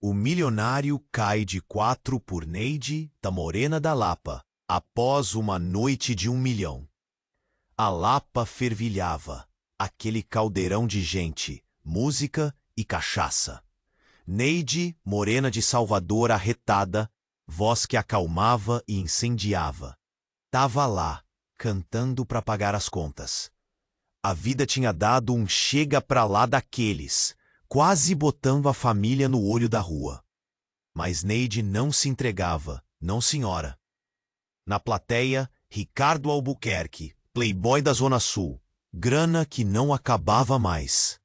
O milionário cai de 4 por Neide da Morena da Lapa, após uma noite de 1 milhão. A Lapa fervilhava, aquele caldeirão de gente, música e cachaça. Neide, morena de Salvador arretada, voz que acalmava e incendiava. Tava lá, cantando para pagar as contas. A vida tinha dado um chega pra lá daqueles, quase botando a família no olho da rua. Mas Neide não se entregava, não senhora. Na plateia, Ricardo Albuquerque, playboy da Zona Sul, grana que não acabava mais.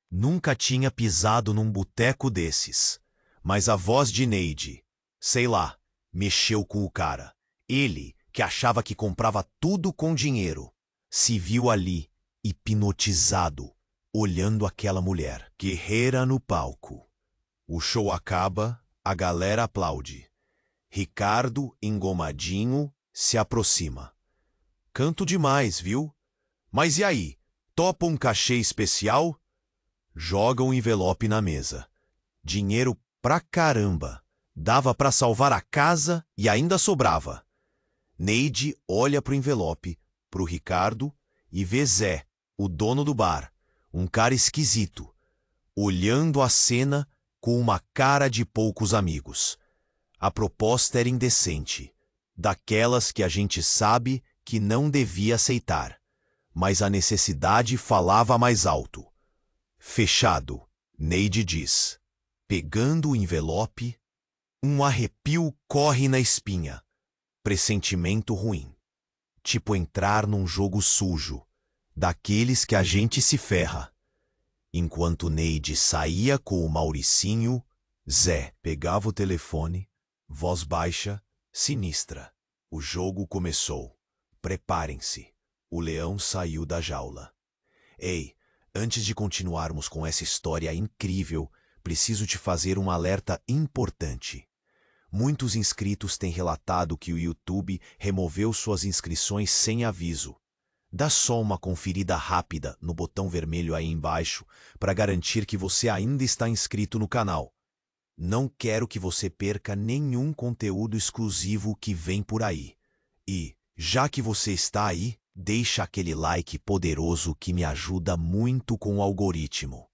Nunca tinha pisado num boteco desses. Mas a voz de Neide, sei lá, mexeu com o cara. Ele, que achava que comprava tudo com dinheiro, se viu ali, hipnotizado, olhando aquela mulher, guerreira no palco. O show acaba, a galera aplaude. Ricardo, engomadinho, se aproxima. Canto demais, viu? Mas e aí, topa um cachê especial? Joga um envelope na mesa. Dinheiro pra caramba. Dava pra salvar a casa e ainda sobrava. Neide olha pro envelope, pro Ricardo, e vê Zé, o dono do bar, um cara esquisito, olhando a cena com uma cara de poucos amigos. A proposta era indecente, daquelas que a gente sabe que não devia aceitar, mas a necessidade falava mais alto. Fechado, Neide diz. Pegando o envelope, um arrepio corre na espinha. Pressentimento ruim. Tipo entrar num jogo sujo, daqueles que a gente se ferra. Enquanto Neide saía com o Mauricinho, Zé pegava o telefone, voz baixa, sinistra. O jogo começou. Preparem-se. O leão saiu da jaula. Ei, antes de continuarmos com essa história incrível, preciso te fazer um alerta importante. Muitos inscritos têm relatado que o YouTube removeu suas inscrições sem aviso. Dá só uma conferida rápida no botão vermelho aí embaixo para garantir que você ainda está inscrito no canal. Não quero que você perca nenhum conteúdo exclusivo que vem por aí. E, já que você está aí, deixa aquele like poderoso que me ajuda muito com o algoritmo.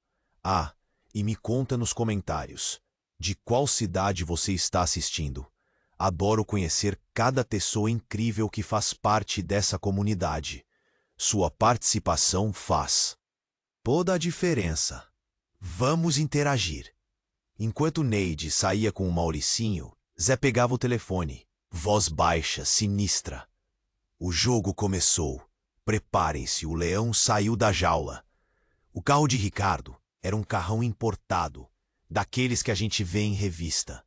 Ah, e me conta nos comentários, de qual cidade você está assistindo. Adoro conhecer cada pessoa incrível que faz parte dessa comunidade. Sua participação faz toda a diferença. Vamos interagir. Enquanto Neide saía com o Mauricinho, Zé pegava o telefone, voz baixa, sinistra. O jogo começou. Preparem-se, o leão saiu da jaula. O carro de Ricardo era um carrão importado, daqueles que a gente vê em revista.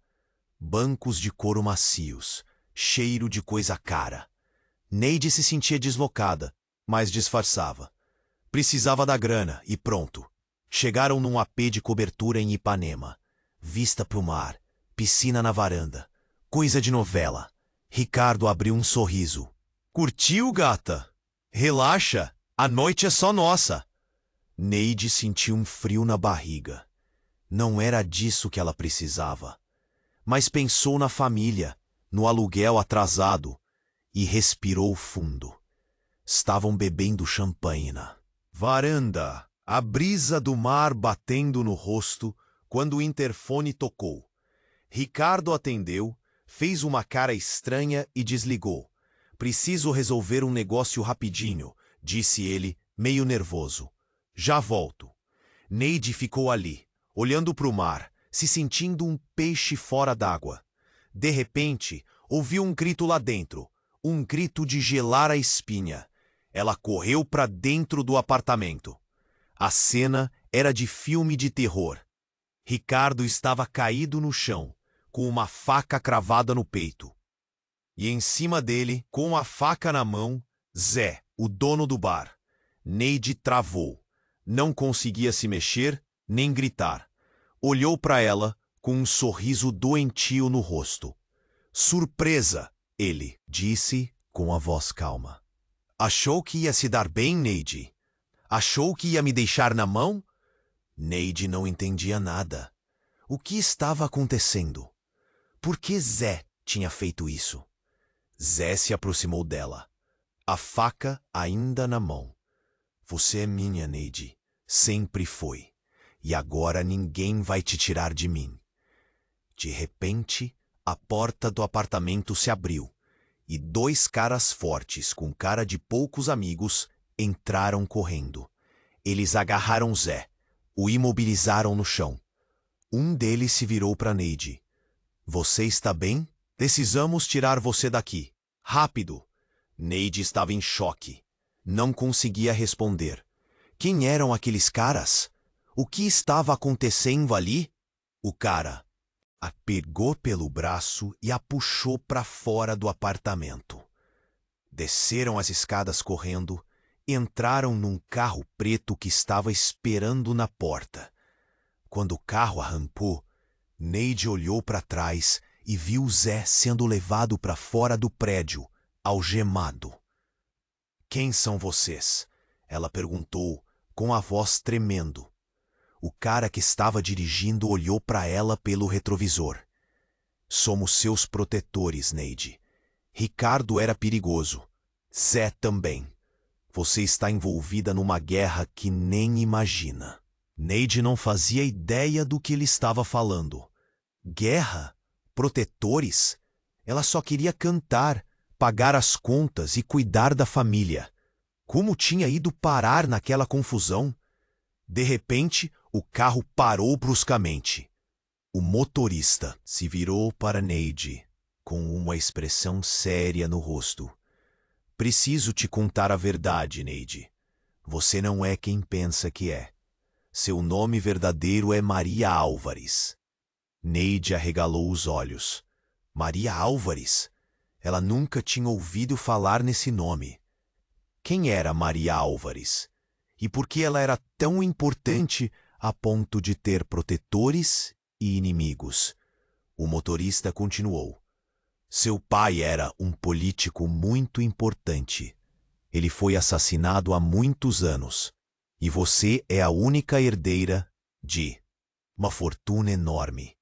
Bancos de couro macios, cheiro de coisa cara. Neide se sentia deslocada, mas disfarçava. Precisava da grana e pronto. Chegaram num AP de cobertura em Ipanema. Vista pro mar, piscina na varanda. Coisa de novela. Ricardo abriu um sorriso. Curtiu, gata? Relaxa, a noite é só nossa. Neide sentiu um frio na barriga. Não era disso que ela precisava. Mas pensou na família, no aluguel atrasado, e respirou fundo. Estavam bebendo champanhe na varanda, a brisa do mar batendo no rosto quando o interfone tocou. Ricardo atendeu, fez uma cara estranha e desligou. Preciso resolver um negócio rapidinho, disse ele, meio nervoso. Já volto. Neide ficou ali, olhando para o mar, se sentindo um peixe fora d'água. De repente, ouviu um grito lá dentro, um grito de gelar a espinha. Ela correu para dentro do apartamento. A cena era de filme de terror. Ricardo estava caído no chão, com uma faca cravada no peito. E em cima dele, com a faca na mão, Zé, o dono do bar. Neide travou. Não conseguia se mexer, nem gritar. Olhou para ela com um sorriso doentio no rosto. Surpresa, ele disse com a voz calma. Achou que ia se dar bem, Neide? Achou que ia me deixar na mão? Neide não entendia nada. O que estava acontecendo? Por que Zé tinha feito isso? Zé se aproximou dela, a faca ainda na mão. Você é minha, Neide. Sempre foi. E agora ninguém vai te tirar de mim. De repente, a porta do apartamento se abriu e dois caras fortes, com cara de poucos amigos, entraram correndo. Eles agarraram Zé, o imobilizaram no chão. Um deles se virou para Neide. Você está bem? Precisamos tirar você daqui. Rápido! Neide estava em choque. Não conseguia responder. Quem eram aqueles caras? O que estava acontecendo ali? O cara a pegou pelo braço e a puxou para fora do apartamento. Desceram as escadas correndo e entraram num carro preto que estava esperando na porta. Quando o carro arrancou, Neide olhou para trás e viu Zé sendo levado para fora do prédio, algemado. Quem são vocês? Ela perguntou, com a voz tremendo. O cara que estava dirigindo olhou para ela pelo retrovisor. Somos seus protetores, Neide. Ricardo era perigoso. Zé também. Você está envolvida numa guerra que nem imagina. Neide não fazia ideia do que ele estava falando. Guerra? Protetores? Ela só queria cantar, pagar as contas e cuidar da família. Como tinha ido parar naquela confusão? De repente, o carro parou bruscamente. O motorista se virou para Neide, com uma expressão séria no rosto. Preciso te contar a verdade, Neide. Você não é quem pensa que é. Seu nome verdadeiro é Maria Álvares. Neide arregalou os olhos. Maria Álvares? Ela nunca tinha ouvido falar nesse nome. Quem era Maria Álvares? E por que ela era tão importante a ponto de ter protetores e inimigos? O motorista continuou. Seu pai era um político muito importante. Ele foi assassinado há muitos anos. E você é a única herdeira de uma fortuna enorme.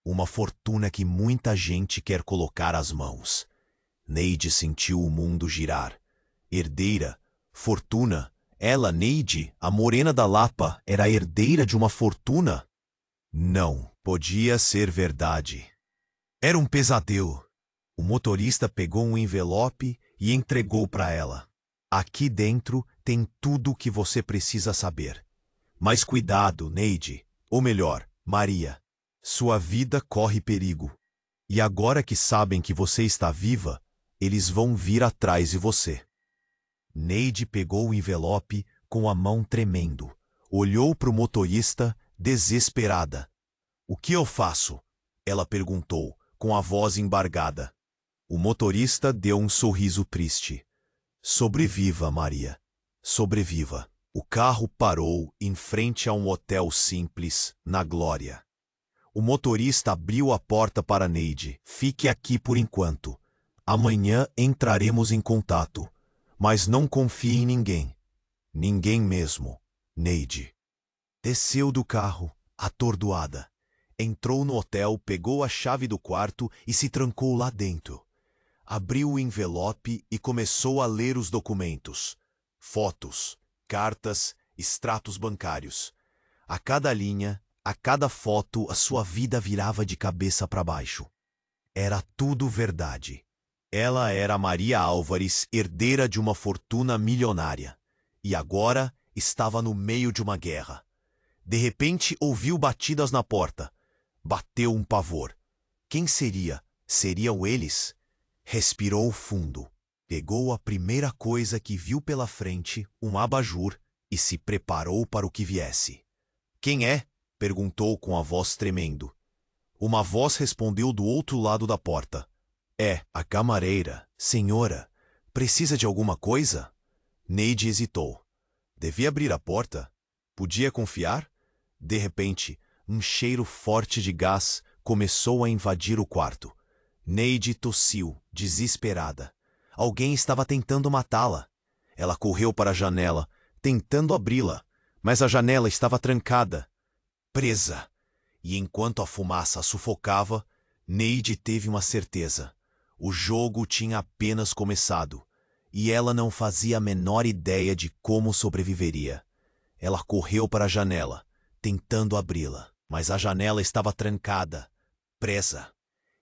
Uma fortuna que muita gente quer colocar às mãos. Neide sentiu o mundo girar. Herdeira, fortuna. Ela, Neide, a morena da Lapa, era herdeira de uma fortuna? Não, podia ser verdade. Era um pesadelo. O motorista pegou um envelope e entregou para ela. Aqui dentro tem tudo o que você precisa saber. Mas cuidado, Neide, ou melhor, Maria. Sua vida corre perigo. E agora que sabem que você está viva, eles vão vir atrás de você. Neide pegou o envelope com a mão tremendo. Olhou para o motorista, desesperada. O que eu faço? Ela perguntou, com a voz embargada. O motorista deu um sorriso triste. Sobreviva, Maria. Sobreviva. O carro parou em frente a um hotel simples, na Glória. O motorista abriu a porta para Neide. Fique aqui por enquanto. Amanhã entraremos em contato. Mas não confie em ninguém. Ninguém mesmo, Neide. Desceu do carro, atordoada. Entrou no hotel, pegou a chave do quarto e se trancou lá dentro. Abriu o envelope e começou a ler os documentos. Fotos, cartas, extratos bancários. A cada linha, a cada foto, a sua vida virava de cabeça para baixo. Era tudo verdade. Ela era Maria Álvares, herdeira de uma fortuna milionária. E agora estava no meio de uma guerra. De repente ouviu batidas na porta. Bateu um pavor. Quem seria? Seriam eles? Respirou fundo. Pegou a primeira coisa que viu pela frente, um abajur, e se preparou para o que viesse. Quem é? Perguntou com a voz tremendo. Uma voz respondeu do outro lado da porta. É, a camareira. Senhora, precisa de alguma coisa? Neide hesitou. Devia abrir a porta? Podia confiar? De repente, um cheiro forte de gás começou a invadir o quarto. Neide tossiu, desesperada. Alguém estava tentando matá-la. Ela correu para a janela, tentando abri-la, mas a janela estava trancada. Presa. E enquanto a fumaça a sufocava, Neide teve uma certeza. O jogo tinha apenas começado, e ela não fazia a menor ideia de como sobreviveria. Ela correu para a janela, tentando abri-la, mas a janela estava trancada, presa.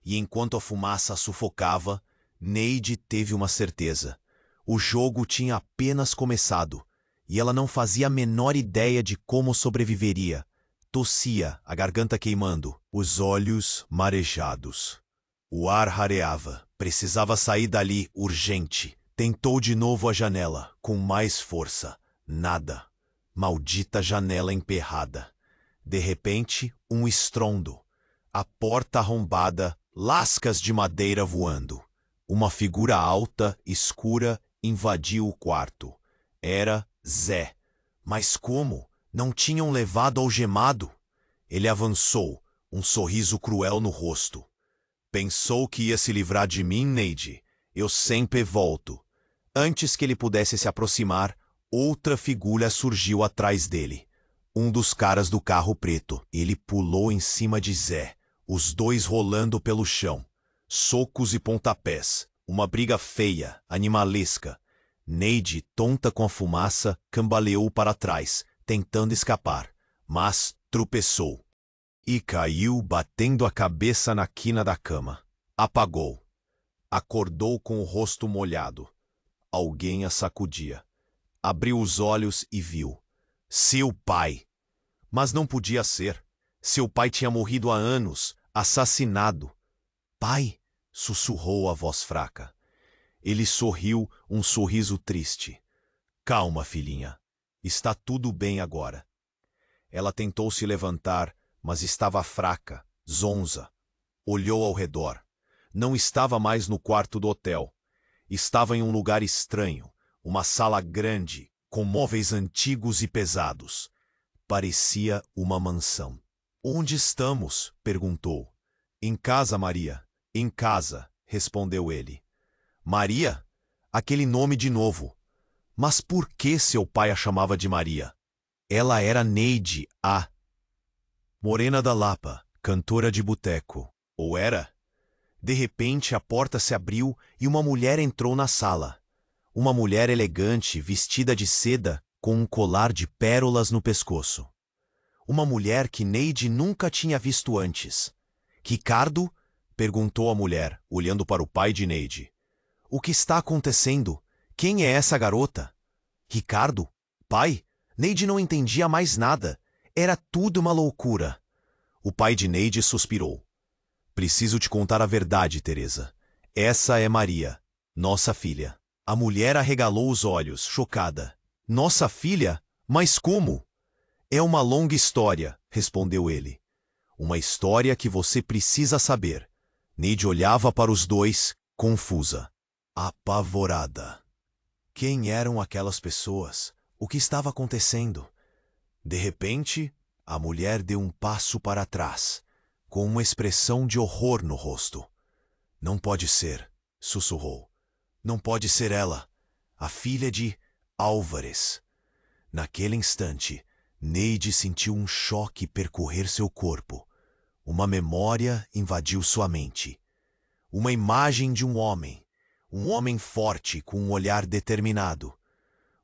E enquanto a fumaça a sufocava, Neide teve uma certeza. O jogo tinha apenas começado, e ela não fazia a menor ideia de como sobreviveria. Tossia, a garganta queimando, os olhos marejados. O ar rareava. Precisava sair dali urgente. Tentou de novo a janela, com mais força. Nada. Maldita janela emperrada. De repente, um estrondo. A porta arrombada, lascas de madeira voando. Uma figura alta, escura, invadiu o quarto. Era Zé. Mas como? Não tinham levado algemado? Ele avançou, um sorriso cruel no rosto. Pensou que ia se livrar de mim, Neide? Eu sempre volto. Antes que ele pudesse se aproximar, outra figura surgiu atrás dele. Um dos caras do carro preto. Ele pulou em cima de Zé, os dois rolando pelo chão. Socos e pontapés. Uma briga feia, animalesca. Neide, tonta com a fumaça, cambaleou para trás, tentando escapar, mas tropeçou. E caiu batendo a cabeça na quina da cama. Apagou. Acordou com o rosto molhado. Alguém a sacudia. Abriu os olhos e viu. Seu pai. Mas não podia ser. Seu pai tinha morrido há anos, assassinado. Pai? Sussurrou a voz fraca. Ele sorriu, um sorriso triste. Calma, filhinha. Está tudo bem agora. Ela tentou se levantar, mas estava fraca, zonza. Olhou ao redor. Não estava mais no quarto do hotel. Estava em um lugar estranho, uma sala grande, com móveis antigos e pesados. Parecia uma mansão. Onde estamos? Perguntou. Em casa, Maria. Em casa, respondeu ele. Maria? Aquele nome de novo. Mas por que seu pai a chamava de Maria? Ela era Neide, a Morena da Lapa, cantora de boteco. Ou era? De repente a porta se abriu e uma mulher entrou na sala. Uma mulher elegante, vestida de seda, com um colar de pérolas no pescoço. Uma mulher que Neide nunca tinha visto antes. Ricardo? Perguntou a mulher, olhando para o pai de Neide. O que está acontecendo? Quem é essa garota? Ricardo? Pai? Neide não entendia mais nada. Era tudo uma loucura. O pai de Neide suspirou. Preciso te contar a verdade, Teresa. Essa é Maria, nossa filha. A mulher arregalou os olhos, chocada. Nossa filha? Mas como? É uma longa história, respondeu ele. Uma história que você precisa saber. Neide olhava para os dois, confusa. Apavorada. Quem eram aquelas pessoas? O que estava acontecendo? De repente, a mulher deu um passo para trás, com uma expressão de horror no rosto. Não pode ser, sussurrou. Não pode ser ela, a filha de Álvares. Naquele instante, Neide sentiu um choque percorrer seu corpo. Uma memória invadiu sua mente. Uma imagem de um homem forte com um olhar determinado.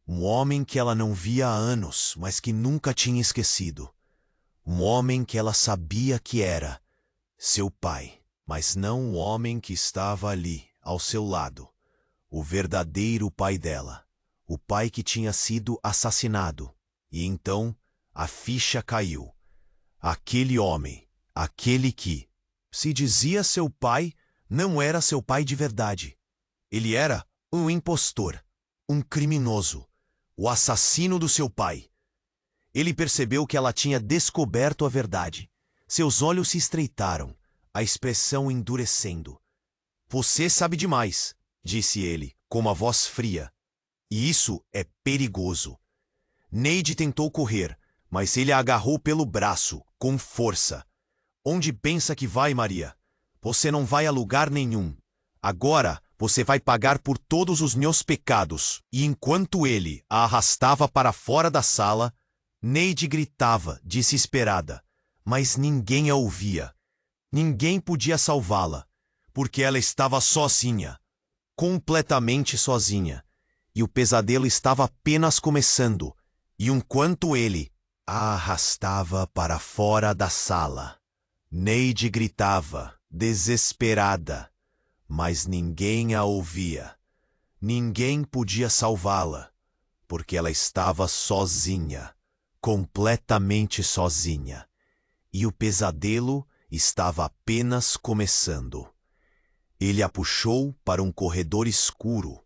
Um homem que ela não via há anos, mas que nunca tinha esquecido. Um homem que ela sabia que era seu pai, mas não o homem que estava ali, ao seu lado. O verdadeiro pai dela. O pai que tinha sido assassinado. E então a ficha caiu. Aquele homem, aquele que se dizia seu pai, não era seu pai de verdade. Ele era um impostor, um criminoso, o assassino do seu pai. Ele percebeu que ela tinha descoberto a verdade. Seus olhos se estreitaram, a expressão endurecendo. Você sabe demais, disse ele, com uma voz fria. E isso é perigoso. Neide tentou correr, mas ele a agarrou pelo braço, com força. Onde pensa que vai, Maria? Você não vai a lugar nenhum. Agora você vai pagar por todos os meus pecados. E enquanto ele a arrastava para fora da sala, Neide gritava, desesperada. Mas ninguém a ouvia. Ninguém podia salvá-la, porque ela estava sozinha, completamente sozinha, e o pesadelo estava apenas começando, e enquanto ele a arrastava para fora da sala, Neide gritava, desesperada, mas ninguém a ouvia. Ninguém podia salvá-la, porque ela estava sozinha, completamente sozinha, e o pesadelo estava apenas começando. Ele a puxou para um corredor escuro.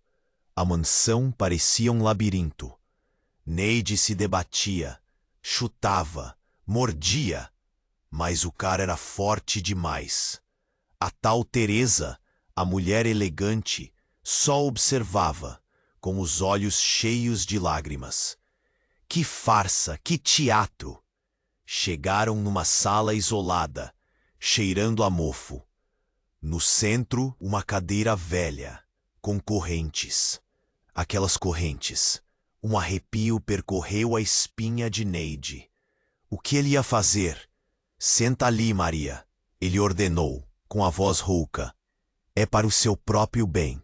A mansão parecia um labirinto. Neide se debatia, chutava, mordia, mas o cara era forte demais. A tal Teresa, a mulher elegante, só observava, com os olhos cheios de lágrimas. Que farsa, que teatro! Chegaram numa sala isolada, cheirando a mofo. No centro, uma cadeira velha, com correntes. Aquelas correntes. Um arrepio percorreu a espinha de Neide. O que ele ia fazer? Senta ali, Maria, ele ordenou, com a voz rouca. É para o seu próprio bem.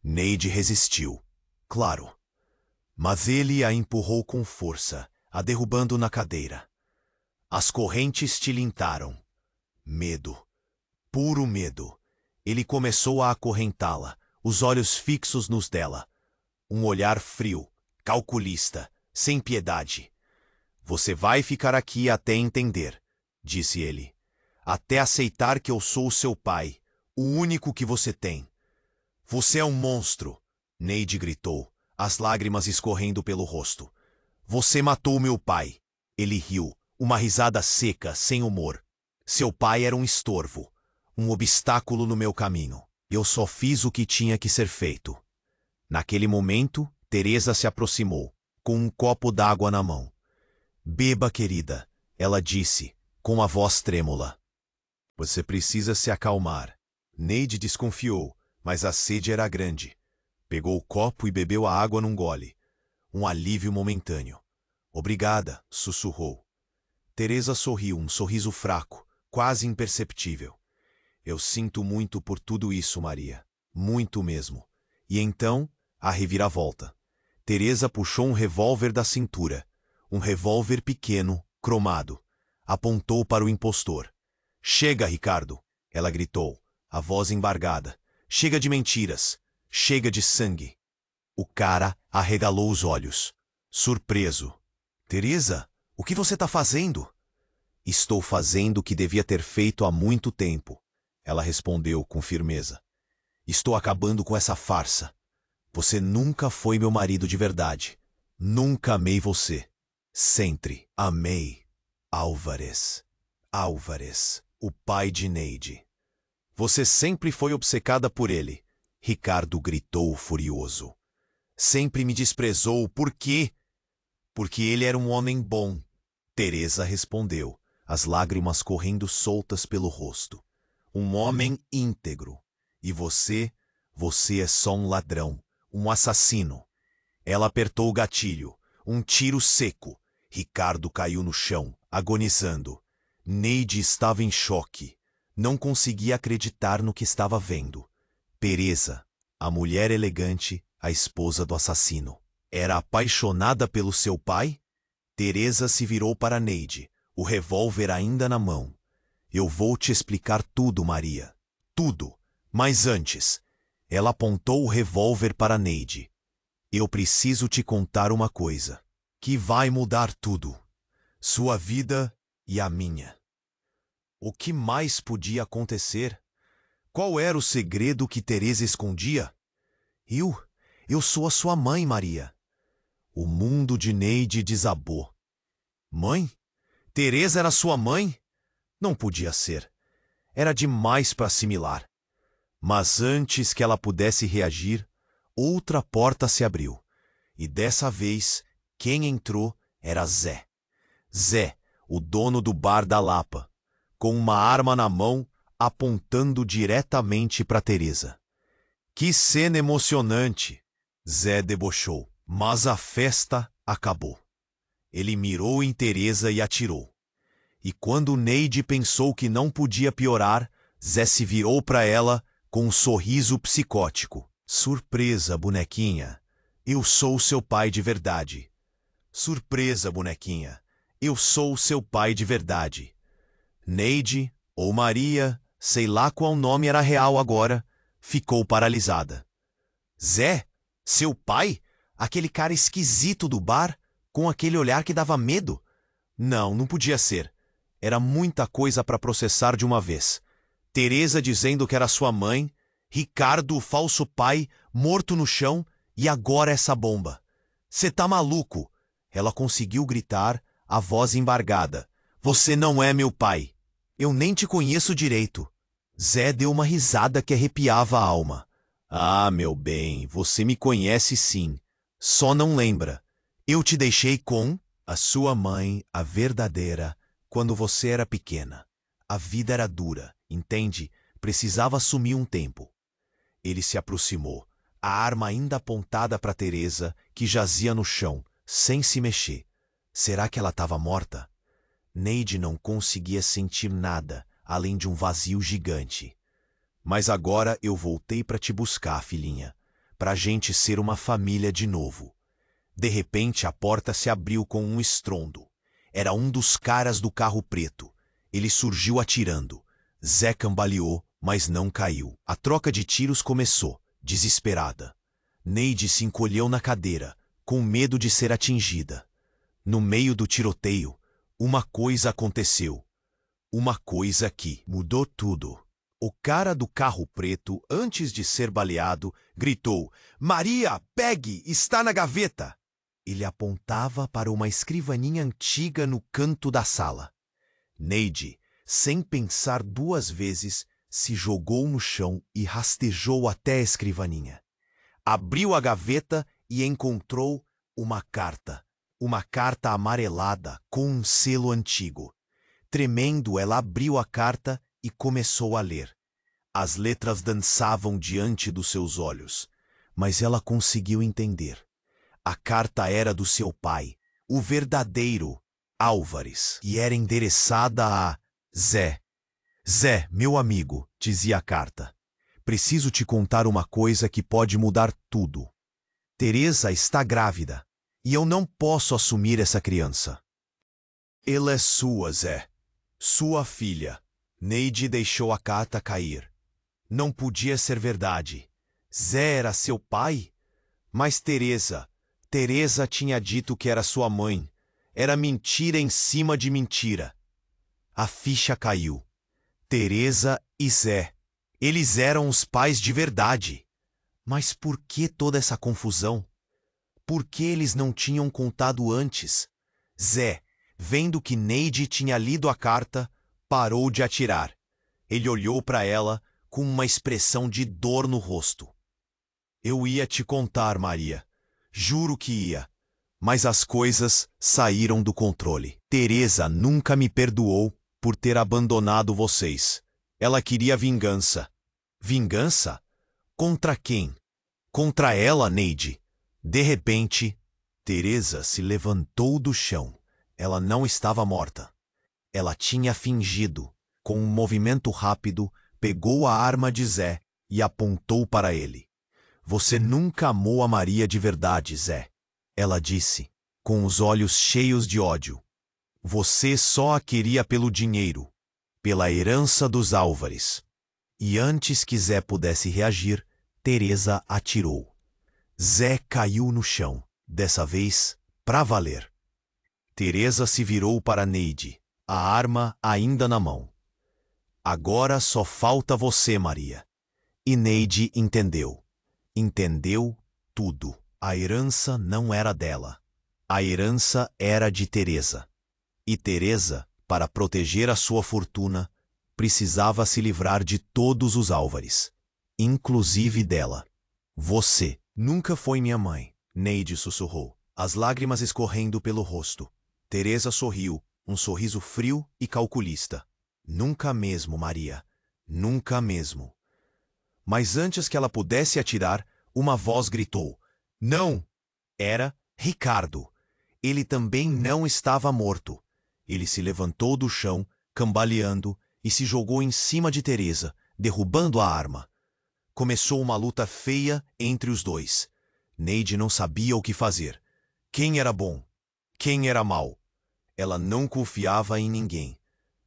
Neide resistiu, claro. Mas ele a empurrou com força, a derrubando na cadeira. As correntes tilintaram. Medo. Puro medo. Ele começou a acorrentá-la, os olhos fixos nos dela. Um olhar frio, calculista, sem piedade. Você vai ficar aqui até entender, disse ele. Até aceitar que eu sou o seu pai, o único que você tem. Você é um monstro, Neide gritou, as lágrimas escorrendo pelo rosto. Você matou meu pai. Ele riu, uma risada seca, sem humor. Seu pai era um estorvo, um obstáculo no meu caminho. Eu só fiz o que tinha que ser feito. Naquele momento, Teresa se aproximou, com um copo d'água na mão. Beba, querida, ela disse, com a voz trêmula. Você precisa se acalmar. Neide desconfiou, mas a sede era grande. Pegou o copo e bebeu a água num gole. Um alívio momentâneo. Obrigada, sussurrou. Teresa sorriu, um sorriso fraco, quase imperceptível. Eu sinto muito por tudo isso, Maria. Muito mesmo. E então, a reviravolta. Teresa puxou um revólver da cintura. Um revólver pequeno, cromado. Apontou para o impostor. Chega, Ricardo! Ela gritou, a voz embargada. Chega de mentiras. Chega de sangue. O cara arregalou os olhos, surpreso. Teresa, o que você está fazendo? Estou fazendo o que devia ter feito há muito tempo, ela respondeu com firmeza. Estou acabando com essa farsa. Você nunca foi meu marido de verdade. Nunca amei você. Sempre amei Álvares. Álvares, o pai de Neide. Você sempre foi obcecada por ele, Ricardo gritou furioso. Sempre me desprezou, por quê? Porque ele era um homem bom. Teresa respondeu, as lágrimas correndo soltas pelo rosto. Um homem íntegro. E você é só um ladrão, um assassino. Ela apertou o gatilho, um tiro seco. Ricardo caiu no chão, agonizando. Neide estava em choque. Não conseguia acreditar no que estava vendo. Teresa, a mulher elegante, a esposa do assassino. Era apaixonada pelo seu pai? Teresa se virou para Neide, o revólver ainda na mão. Eu vou te explicar tudo, Maria. Tudo. Mas antes, ela apontou o revólver para Neide. Eu preciso te contar uma coisa, que vai mudar tudo. Sua vida e a minha. O que mais podia acontecer? Qual era o segredo que Teresa escondia? Eu sou a sua mãe, Maria. O mundo de Neide desabou. Mãe? Teresa era sua mãe? Não podia ser. Era demais para assimilar. Mas antes que ela pudesse reagir, outra porta se abriu. E dessa vez, quem entrou era Zé. Zé, o dono do bar da Lapa, com uma arma na mão, apontando diretamente para Teresa. Que cena emocionante! Zé debochou, mas a festa acabou. Ele mirou em Teresa e atirou. E quando Neide pensou que não podia piorar, Zé se virou para ela com um sorriso psicótico. Surpresa, bonequinha. Eu sou seu pai de verdade. Surpresa, bonequinha. Eu sou seu pai de verdade. Neide, ou Maria, sei lá qual nome era real agora, ficou paralisada. Zé? Seu pai? Aquele cara esquisito do bar, com aquele olhar que dava medo? Não, não podia ser. Era muita coisa para processar de uma vez. Teresa dizendo que era sua mãe, Ricardo, o falso pai, morto no chão, e agora essa bomba. Cê tá maluco? Ela conseguiu gritar, a voz embargada. Você não é meu pai. Eu nem te conheço direito. Zé deu uma risada que arrepiava a alma. Ah, meu bem, você me conhece sim. Só não lembra. Eu te deixei com a sua mãe, a verdadeira, quando você era pequena. A vida era dura, entende? Precisava assumir um tempo. Ele se aproximou, a arma ainda apontada para Teresa, que jazia no chão, sem se mexer. Será que ela estava morta? Neide não conseguia sentir nada, além de um vazio gigante. Mas agora eu voltei para te buscar, filhinha, para a gente ser uma família de novo. De repente a porta se abriu com um estrondo. Era um dos caras do carro preto. Ele surgiu atirando. Zé cambaleou, mas não caiu. A troca de tiros começou, desesperada. Neide se encolheu na cadeira, com medo de ser atingida. No meio do tiroteio, uma coisa aconteceu. Uma coisa que mudou tudo. O cara do carro preto, antes de ser baleado, gritou: Maria, pegue, está na gaveta! Ele apontava para uma escrivaninha antiga no canto da sala. Neide, sem pensar duas vezes, se jogou no chão e rastejou até a escrivaninha. Abriu a gaveta e encontrou uma carta. Uma carta amarelada com um selo antigo. Tremendo, ela abriu a carta e começou a ler. As letras dançavam diante dos seus olhos, mas ela conseguiu entender. A carta era do seu pai, o verdadeiro Álvares, e era endereçada a Zé. Zé, meu amigo, dizia a carta, preciso te contar uma coisa que pode mudar tudo. Teresa está grávida, e eu não posso assumir essa criança. Ela é sua, Zé. Sua filha. Neide deixou a carta cair. Não podia ser verdade. Zé era seu pai? Mas Teresa tinha dito que era sua mãe. Era mentira em cima de mentira. A ficha caiu. Teresa e Zé. Eles eram os pais de verdade. Mas por que toda essa confusão? Por que eles não tinham contado antes? Zé, vendo que Neide tinha lido a carta, parou de atirar. Ele olhou para ela com uma expressão de dor no rosto. Eu ia te contar, Maria. Juro que ia. Mas as coisas saíram do controle. Teresa nunca me perdoou por ter abandonado vocês. Ela queria vingança. Vingança? Contra quem? Contra ela, Neide. De repente, Teresa se levantou do chão. Ela não estava morta. Ela tinha fingido. Com um movimento rápido, pegou a arma de Zé e apontou para ele. Você nunca amou a Maria de verdade, Zé. Ela disse, com os olhos cheios de ódio. Você só a queria pelo dinheiro, pela herança dos Álvares. E antes que Zé pudesse reagir, Teresa atirou. Zé caiu no chão, dessa vez, pra valer. Teresa se virou para Neide, a arma ainda na mão. Agora só falta você, Maria. E Neide entendeu. Entendeu tudo. A herança não era dela. A herança era de Teresa. E Teresa, para proteger a sua fortuna, precisava se livrar de todos os Álvares, inclusive dela. Você nunca foi minha mãe, Neide sussurrou, as lágrimas escorrendo pelo rosto. Teresa sorriu, um sorriso frio e calculista. Nunca mesmo, Maria. Nunca mesmo. Mas antes que ela pudesse atirar, uma voz gritou. Não! Era Ricardo. Ele também não estava morto. Ele se levantou do chão, cambaleando, e se jogou em cima de Teresa, derrubando a arma. Começou uma luta feia entre os dois. Neide não sabia o que fazer. Quem era bom? Quem era mau? Ela não confiava em ninguém.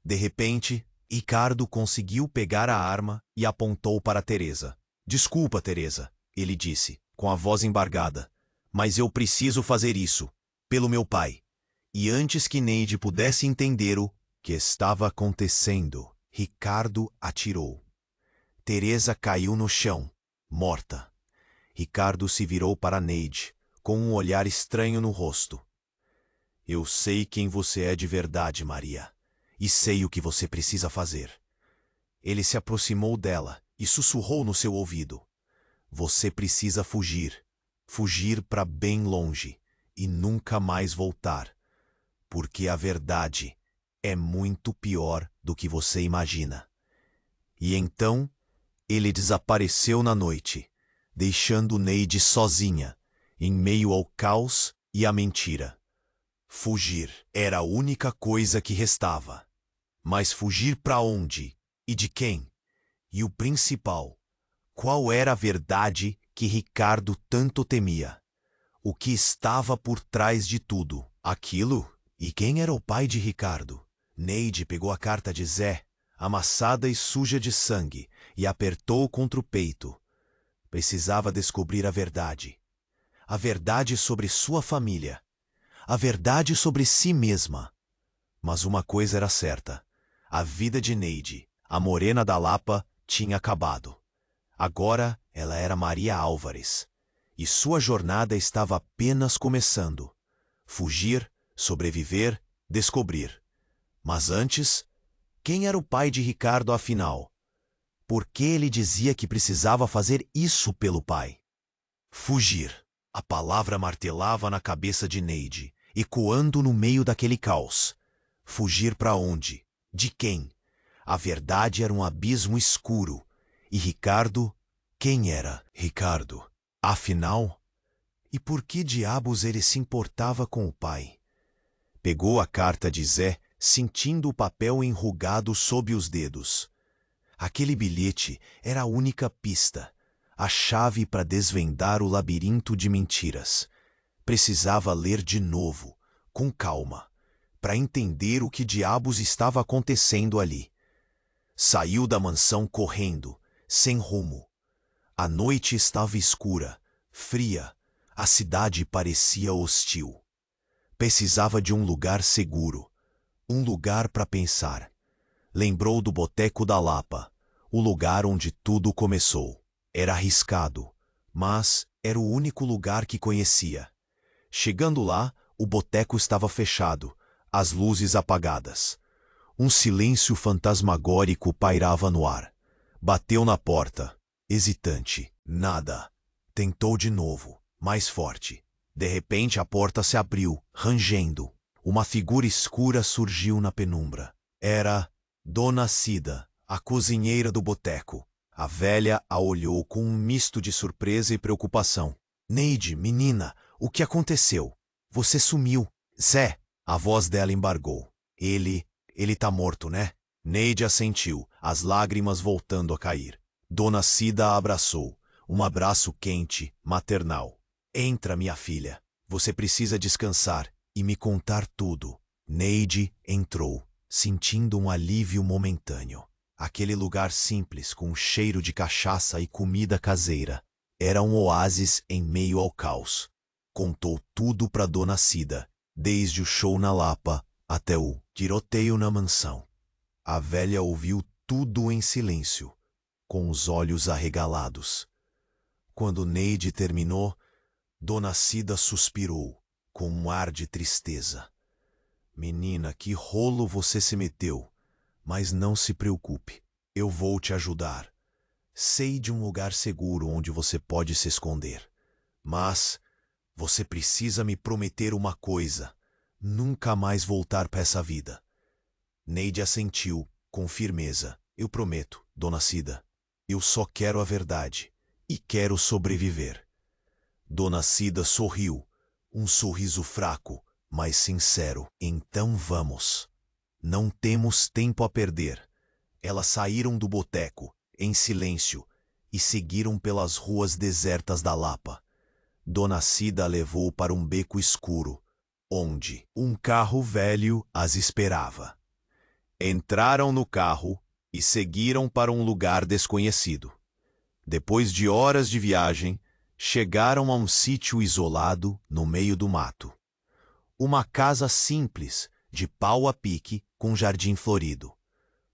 De repente, Ricardo conseguiu pegar a arma e apontou para Teresa. Desculpa, Teresa, ele disse, com a voz embargada, mas eu preciso fazer isso, pelo meu pai. E antes que Neide pudesse entender o que estava acontecendo, Ricardo atirou. Teresa caiu no chão, morta. Ricardo se virou para Neide, com um olhar estranho no rosto. Eu sei quem você é de verdade, Maria, e sei o que você precisa fazer. Ele se aproximou dela e sussurrou no seu ouvido. Você precisa fugir. Fugir para bem longe e nunca mais voltar. Porque a verdade é muito pior do que você imagina. E então, ele desapareceu na noite, deixando Neide sozinha, em meio ao caos e à mentira. Fugir era a única coisa que restava. Mas fugir para onde? E de quem? E o principal, qual era a verdade que Ricardo tanto temia? O que estava por trás de tudo aquilo? E quem era o pai de Ricardo? Neide pegou a carta de Zé, amassada e suja de sangue, e apertou contra o peito. Precisava descobrir a verdade. A verdade sobre sua família. A verdade sobre si mesma. Mas uma coisa era certa. A vida de Neide, a morena da Lapa, tinha acabado. Agora ela era Maria Álvares. E sua jornada estava apenas começando. Fugir, sobreviver, descobrir. Mas antes, quem era o pai de Ricardo afinal? Por que ele dizia que precisava fazer isso pelo pai? Fugir. A palavra martelava na cabeça de Neide, ecoando no meio daquele caos. Fugir para onde? De quem? A verdade era um abismo escuro. E Ricardo? Quem era Ricardo? Afinal? E por que diabos ele se importava com o pai? Pegou a carta de Zé, sentindo o papel enrugado sob os dedos. Aquele bilhete era a única pista, a chave para desvendar o labirinto de mentiras. Precisava ler de novo, com calma, para entender o que diabos estava acontecendo ali. Saiu da mansão correndo, sem rumo. A noite estava escura, fria, a cidade parecia hostil. Precisava de um lugar seguro, um lugar para pensar. Lembrou do Boteco da Lapa, o lugar onde tudo começou. Era arriscado, mas era o único lugar que conhecia. Chegando lá, o boteco estava fechado, as luzes apagadas. Um silêncio fantasmagórico pairava no ar. Bateu na porta, hesitante. Nada. Tentou de novo, mais forte. De repente a porta se abriu, rangendo. Uma figura escura surgiu na penumbra. Era Dona Cida, a cozinheira do boteco. A velha a olhou com um misto de surpresa e preocupação. Neide, menina, o que aconteceu? Você sumiu. Zé, a voz dela embargou. Ele tá morto, né? Neide assentiu, as lágrimas voltando a cair. Dona Cida a abraçou, um abraço quente, maternal. Entra, minha filha. Você precisa descansar e me contar tudo. Neide entrou, sentindo um alívio momentâneo. Aquele lugar simples, com um cheiro de cachaça e comida caseira, era um oásis em meio ao caos. Contou tudo para Dona Cida, desde o show na Lapa até o tiroteio na mansão. A velha ouviu tudo em silêncio, com os olhos arregalados. Quando Neide terminou, Dona Cida suspirou, com um ar de tristeza. Menina, que rolo você se meteu, mas não se preocupe, eu vou te ajudar. Sei de um lugar seguro onde você pode se esconder. Mas você precisa me prometer uma coisa, nunca mais voltar para essa vida. Neide assentiu, com firmeza. Eu prometo, Dona Cida. Eu só quero a verdade e quero sobreviver. Dona Cida sorriu, um sorriso fraco, mas sincero. Então vamos. Não temos tempo a perder. Elas saíram do boteco, em silêncio, e seguiram pelas ruas desertas da Lapa. Dona Cida a levou para um beco escuro, onde um carro velho as esperava. Entraram no carro e seguiram para um lugar desconhecido. Depois de horas de viagem, chegaram a um sítio isolado no meio do mato. Uma casa simples, de pau a pique, com jardim florido.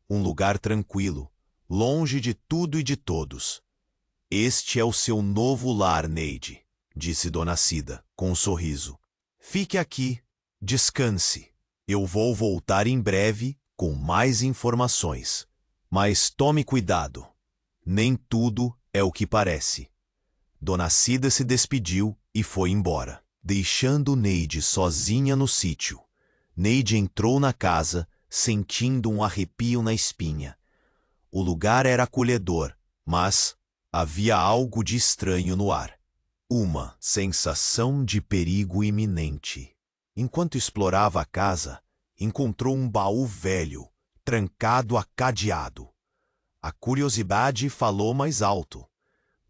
Um lugar tranquilo, longe de tudo e de todos. Este é o seu novo lar, Neide, disse Dona Cida, com um sorriso. Fique aqui, descanse. Eu vou voltar em breve com mais informações. Mas tome cuidado. Nem tudo é o que parece. Dona Cida se despediu e foi embora, deixando Neide sozinha no sítio. Neide entrou na casa, sentindo um arrepio na espinha. O lugar era acolhedor, mas havia algo de estranho no ar. Uma sensação de perigo iminente. Enquanto explorava a casa, encontrou um baú velho, trancado a cadeado. A curiosidade falou mais alto.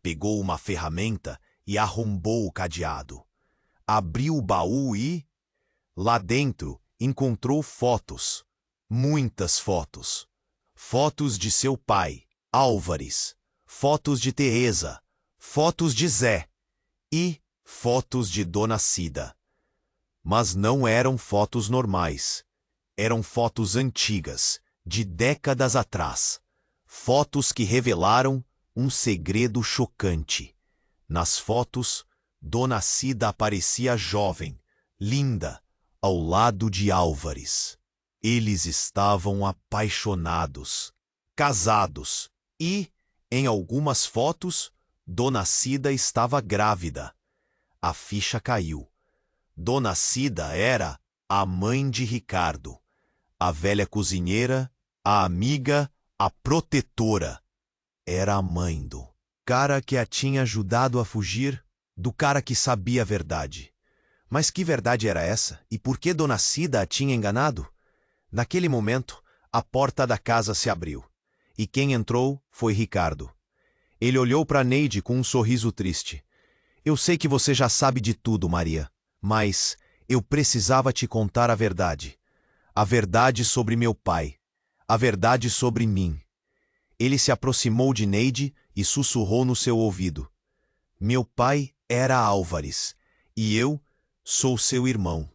Pegou uma ferramenta e arrombou o cadeado. Abriu o baú e, lá dentro, encontrou fotos. Muitas fotos. Fotos de seu pai, Álvares. Fotos de Teresa. Fotos de Zé. E fotos de Dona Cida. Mas não eram fotos normais. Eram fotos antigas, de décadas atrás. Fotos que revelaram um segredo chocante. Nas fotos, Dona Cida aparecia jovem, linda, ao lado de Álvares. Eles estavam apaixonados, casados e, em algumas fotos, Dona Cida estava grávida. A ficha caiu. Dona Cida era a mãe de Ricardo, a velha cozinheira, a amiga, a protetora. Era a mãe do cara que a tinha ajudado a fugir, do cara que sabia a verdade. Mas que verdade era essa? E por que Dona Cida a tinha enganado? Naquele momento, a porta da casa se abriu. E quem entrou foi Ricardo. Ele olhou para Neide com um sorriso triste. Eu sei que você já sabe de tudo, Maria, mas eu precisava te contar a verdade. A verdade sobre meu pai. A verdade sobre mim. Ele se aproximou de Neide e sussurrou no seu ouvido. Meu pai era Álvares, e eu sou seu irmão.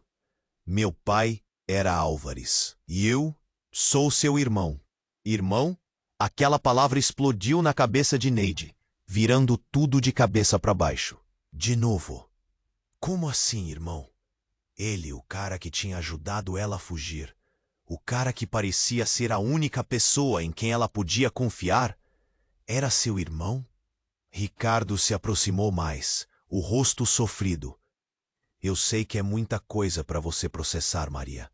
Meu pai era Álvares, e eu sou seu irmão. Irmão? Aquela palavra explodiu na cabeça de Neide, virando tudo de cabeça para baixo. De novo. Como assim, irmão? Ele, o cara que tinha ajudado ela a fugir. O cara que parecia ser a única pessoa em quem ela podia confiar, era seu irmão? Ricardo se aproximou mais, o rosto sofrido. Eu sei que é muita coisa para você processar, Maria.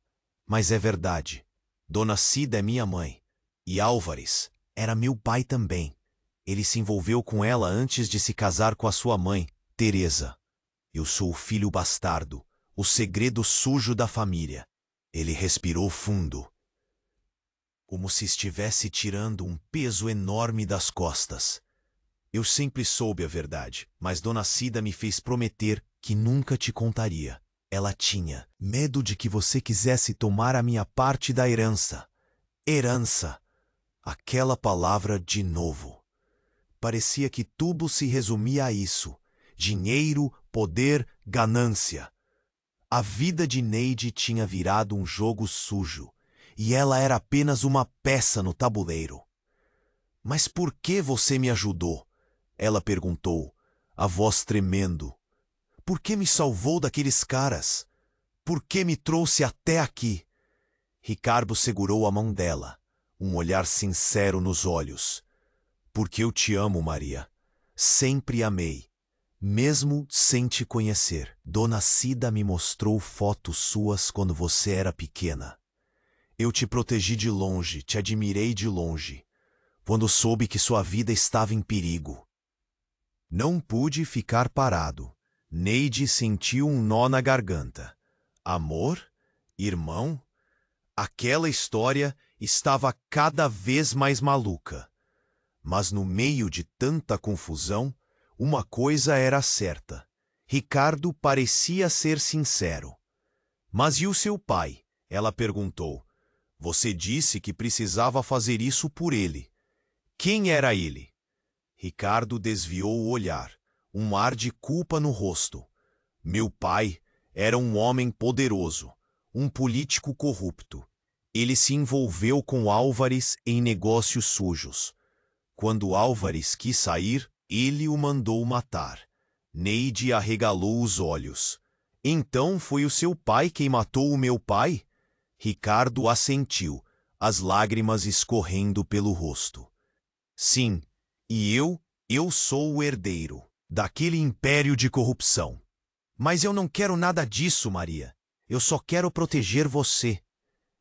Mas é verdade. Dona Cida é minha mãe. E Álvares era meu pai também. Ele se envolveu com ela antes de se casar com a sua mãe, Teresa. Eu sou o filho bastardo, o segredo sujo da família. Ele respirou fundo, como se estivesse tirando um peso enorme das costas. Eu sempre soube a verdade, mas Dona Cida me fez prometer que nunca te contaria. Ela tinha medo de que você quisesse tomar a minha parte da herança. Herança! Aquela palavra de novo. Parecia que tudo se resumia a isso. Dinheiro, poder, ganância. A vida de Neide tinha virado um jogo sujo, e ela era apenas uma peça no tabuleiro. Mas por que você me ajudou? Ela perguntou, a voz tremendo. Por que me salvou daqueles caras? Por que me trouxe até aqui? Ricardo segurou a mão dela, um olhar sincero nos olhos. Porque eu te amo, Maria. Sempre amei. Mesmo sem te conhecer, Dona Cida me mostrou fotos suas quando você era pequena. Eu te protegi de longe, te admirei de longe, quando soube que sua vida estava em perigo. Não pude ficar parado. Neide sentiu um nó na garganta. Amor? Irmão? Aquela história estava cada vez mais maluca. Mas no meio de tanta confusão, uma coisa era certa. Ricardo parecia ser sincero. Mas e o seu pai? Ela perguntou. Você disse que precisava fazer isso por ele. Quem era ele? Ricardo desviou o olhar, um ar de culpa no rosto. Meu pai era um homem poderoso, um político corrupto. Ele se envolveu com Álvares em negócios sujos. Quando Álvares quis sair, ele o mandou matar. Neide arregalou os olhos. Então foi o seu pai quem matou o meu pai? Ricardo assentiu, as lágrimas escorrendo pelo rosto. Sim, e eu sou o herdeiro daquele império de corrupção. Mas eu não quero nada disso, Maria. Eu só quero proteger você.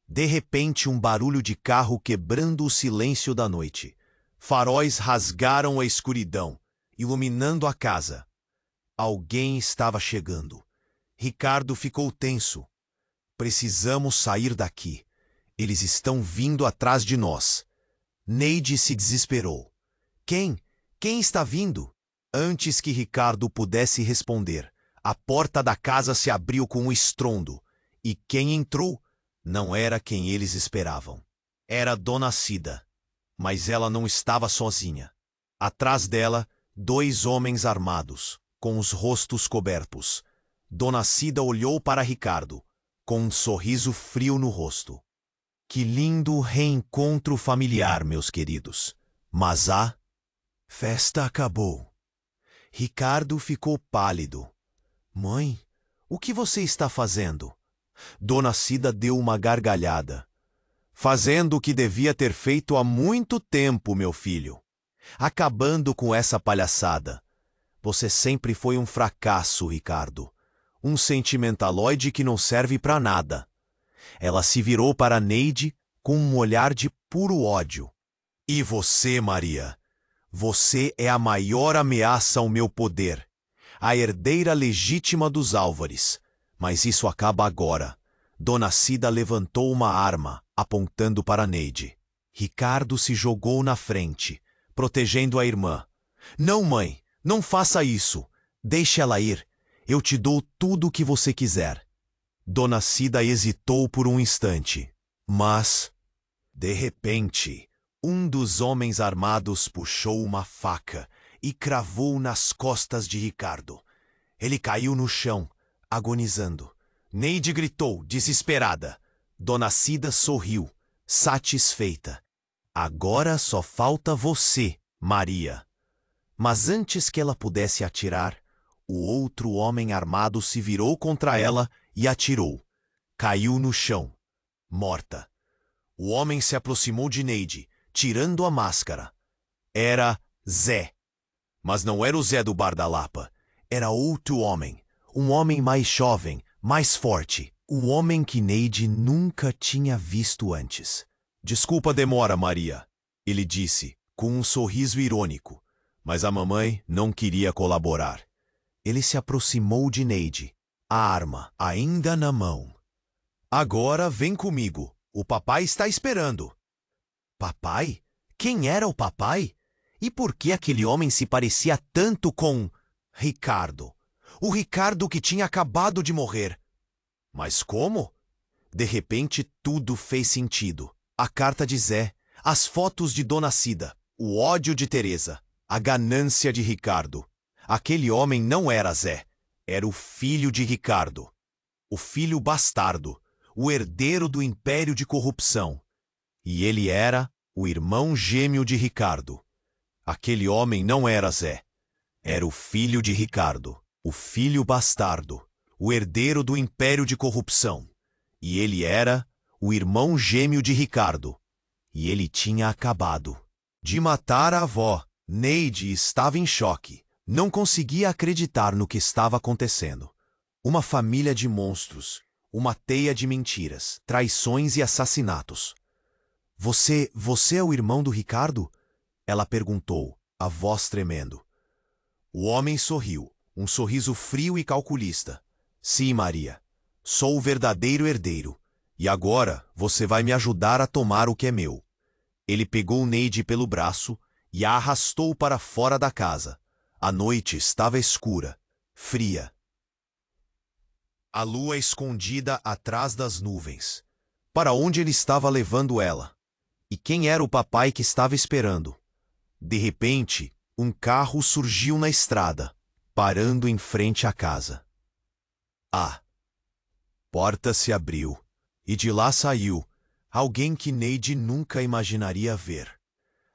De repente, um barulho de carro quebrando o silêncio da noite. Faróis rasgaram a escuridão, iluminando a casa. Alguém estava chegando. Ricardo ficou tenso. Precisamos sair daqui. Eles estão vindo atrás de nós. Neide se desesperou. Quem? Quem está vindo? Antes que Ricardo pudesse responder, a porta da casa se abriu com um estrondo. E quem entrou não era quem eles esperavam. Era Dona Cida. Mas ela não estava sozinha. Atrás dela, 2 homens armados, com os rostos cobertos. Dona Cida olhou para Ricardo, com um sorriso frio no rosto. Que lindo reencontro familiar, meus queridos. Mas a festa acabou. Ricardo ficou pálido. Mãe, o que você está fazendo? Dona Cida deu uma gargalhada. Fazendo o que devia ter feito há muito tempo, meu filho. Acabando com essa palhaçada. Você sempre foi um fracasso, Ricardo. Um sentimentaloide que não serve para nada. Ela se virou para Neide com um olhar de puro ódio. E você, Maria? Você é a maior ameaça ao meu poder. A herdeira legítima dos Álvares. Mas isso acaba agora. Dona Cida levantou uma arma, apontando para Neide. Ricardo se jogou na frente, protegendo a irmã. Não, mãe, não faça isso. Deixe ela ir. Eu te dou tudo o que você quiser. Dona Cida hesitou por um instante, mas, de repente, um dos homens armados puxou uma faca e cravou nas costas de Ricardo. Ele caiu no chão, agonizando. Neide gritou, desesperada. Dona Cida sorriu, satisfeita. Agora só falta você, Maria. Mas antes que ela pudesse atirar, o outro homem armado se virou contra ela e atirou. Caiu no chão, morta. O homem se aproximou de Neide, tirando a máscara. Era Zé. Mas não era o Zé do Bar da Lapa. Era outro homem. Um homem mais jovem, mais forte. O homem que Neide nunca tinha visto antes. Desculpa a demora, Maria, ele disse, com um sorriso irônico. Mas a mamãe não queria colaborar. Ele se aproximou de Neide, a arma ainda na mão. Agora vem comigo. O papai está esperando. Papai? Quem era o papai? E por que aquele homem se parecia tanto com Ricardo? O Ricardo que tinha acabado de morrer. Mas como? De repente tudo fez sentido. A carta de Zé, as fotos de Dona Cida, o ódio de Teresa, a ganância de Ricardo. Aquele homem não era Zé. Era o filho de Ricardo. O filho bastardo, o herdeiro do império de corrupção. E ele era o irmão gêmeo de Ricardo. Aquele homem não era Zé. Era o filho de Ricardo, o filho bastardo, o herdeiro do império de corrupção. E ele era o irmão gêmeo de Ricardo. E ele tinha acabado de matar a avó. Neide estava em choque. Não conseguia acreditar no que estava acontecendo. Uma família de monstros, uma teia de mentiras, traições e assassinatos. Você é o irmão do Ricardo? Ela perguntou, a voz tremendo. O homem sorriu, um sorriso frio e calculista. Sim, Maria. Sou o verdadeiro herdeiro. E agora você vai me ajudar a tomar o que é meu. Ele pegou Neide pelo braço e a arrastou para fora da casa. A noite estava escura, fria. A lua escondida atrás das nuvens. Para onde ele estava levando ela? E quem era o papai que estava esperando? De repente, um carro surgiu na estrada, parando em frente à casa. A porta se abriu, e de lá saiu alguém que Neide nunca imaginaria ver.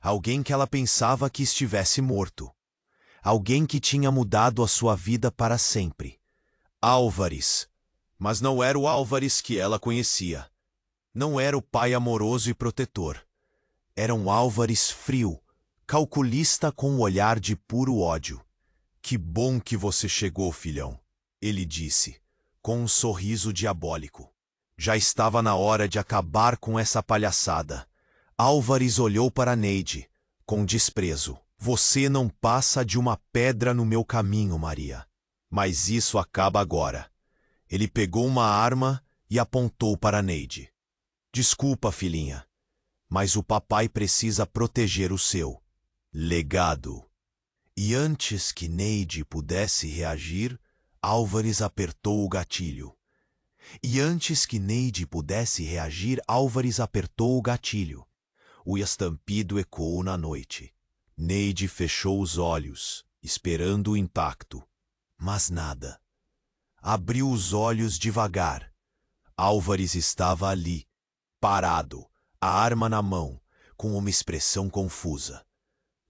Alguém que ela pensava que estivesse morto. Alguém que tinha mudado a sua vida para sempre. Álvares. Mas não era o Álvares que ela conhecia. Não era o pai amoroso e protetor. Era um Álvares frio, calculista com um olhar de puro ódio. Que bom que você chegou, filhão, ele disse, com um sorriso diabólico. Já estava na hora de acabar com essa palhaçada. Álvares olhou para Neide, com desprezo. Você não passa de uma pedra no meu caminho, Maria. Mas isso acaba agora. Ele pegou uma arma e apontou para Neide. Desculpa, filhinha, mas o papai precisa proteger o seu legado. E antes que Neide pudesse reagir, Álvares apertou o gatilho. O estampido ecoou na noite. Neide fechou os olhos, esperando o impacto. Mas nada. Abriu os olhos devagar. Álvares estava ali, parado, a arma na mão, com uma expressão confusa.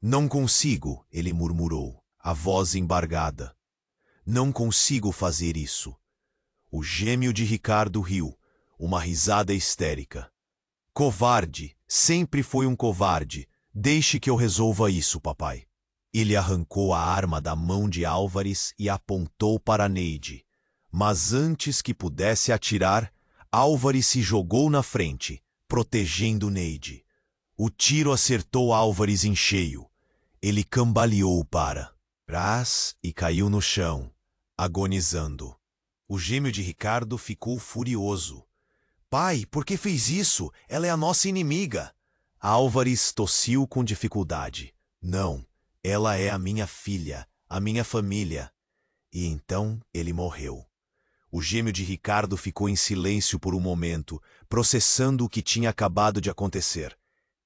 Não consigo, ele murmurou, a voz embargada. Não consigo fazer isso. O gêmeo de Ricardo riu, uma risada histérica. Covarde, sempre foi um covarde. Deixe que eu resolva isso, papai. Ele arrancou a arma da mão de Álvares e apontou para Neide. Mas antes que pudesse atirar, Álvares se jogou na frente, protegendo Neide. O tiro acertou Álvares em cheio. Ele cambaleou para trás e caiu no chão, agonizando. O gêmeo de Ricardo ficou furioso. Pai, por que fez isso? Ela é a nossa inimiga. Álvares tossiu com dificuldade. Não, ela é a minha filha, a minha família. E então ele morreu. O gêmeo de Ricardo ficou em silêncio por um momento, processando o que tinha acabado de acontecer.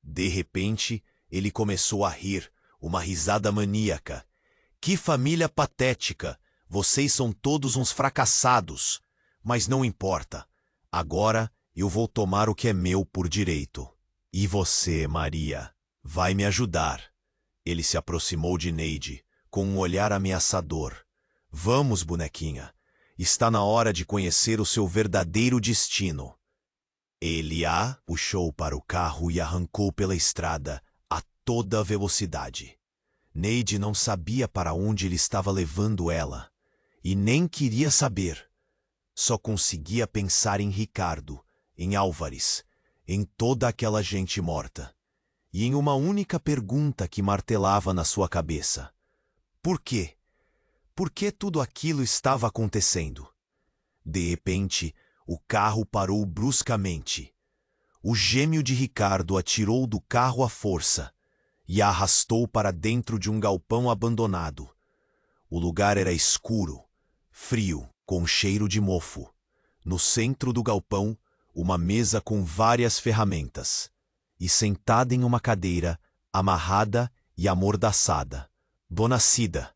De repente, ele começou a rir, uma risada maníaca. Que família patética! Vocês são todos uns fracassados. Mas não importa. Agora eu vou tomar o que é meu por direito. E você, Maria, vai me ajudar. Ele se aproximou de Neide, com um olhar ameaçador. Vamos, bonequinha. Está na hora de conhecer o seu verdadeiro destino. Ele a puxou para o carro e arrancou pela estrada a toda velocidade. Neide não sabia para onde ele estava levando ela, e nem queria saber. Só conseguia pensar em Ricardo, em Álvares, em toda aquela gente morta, e em uma única pergunta que martelava na sua cabeça. Por quê? Por que tudo aquilo estava acontecendo? De repente, o carro parou bruscamente. O gêmeo de Ricardo atirou do carro à força e a arrastou para dentro de um galpão abandonado. O lugar era escuro, frio, com cheiro de mofo. No centro do galpão, uma mesa com várias ferramentas. E sentada em uma cadeira, amarrada e amordaçada, Dona Cida.